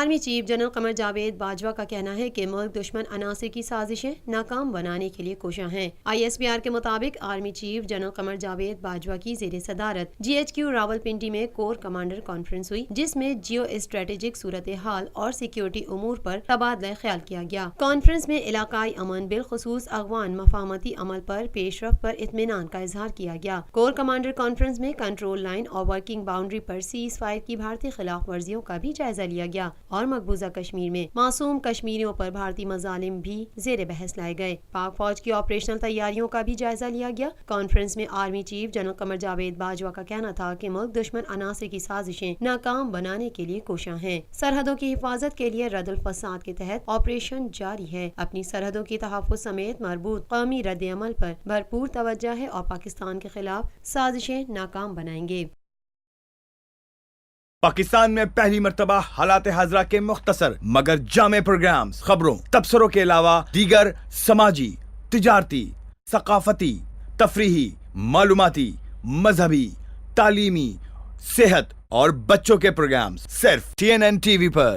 Army chief general Qamar Javed Bajwa का कहना है कि मुल्क दुश्मन अनासर की साजिशें नाकाम बनाने के लिए कोशा हैं। ISPR के मुताबिक army chief general Qamar Javed Bajwa की ज़ेरे सदारत GHQ रावलपिंडी में कोर कमांडर कॉन्फ्रेंस हुई, जिसमें जियो स्ट्रेटेजिक सूरत हाल और सिक्योरिटी उमूर पर तबादला ख्याल किया गया। कॉन्फ्रेंस में इलाकाई अमन बिलखुसूस अगवान मफाहमती अमल पर पेशरफ पर इत्मीनान का इजहार किया गया। कोर कमांडर कॉन्फ्रेंस में कंट्रोल लाइन और वर्किंग बाउंड्री पर सीज फायर की भारतीय खिलाफ वर्जियों का भी जायजा लिया गया और मकबूजा कश्मीर में मासूम कश्मीरियों पर भारतीय मजालिम भी जेर बहस लाए गए। पाक फौज की ऑपरेशनल तैयारियों का भी जायजा लिया गया। कॉन्फ्रेंस में army chief general Qamar Javed Bajwa का कहना था कि मुल्क दुश्मन अनासर की साजिशें नाकाम बनाने के लिए कोशा हैं। सरहदों की हिफाजत के लिए रद्दुल फसाद के तहत ऑपरेशन जारी है। अपनी सरहदों की तहफ़्फ़ुज़ समेत मरबूत कौमी रद्द अमल पर भरपूर तवज्जो है और पाकिस्तान के खिलाफ साजिशें नाकाम बनाएंगे। पाकिस्तान में पहली मर्तबा हालात हाजरा के मुख्तसर मगर जामे प्रोग्राम्स, खबरों, तबसरों के अलावा दीगर समाजी, तिजारती, सकाफती, तफरीही, मालूमाती, मजहबी, तालीमी, सेहत और बच्चों के प्रोग्राम्स सिर्फ TNN TV पर।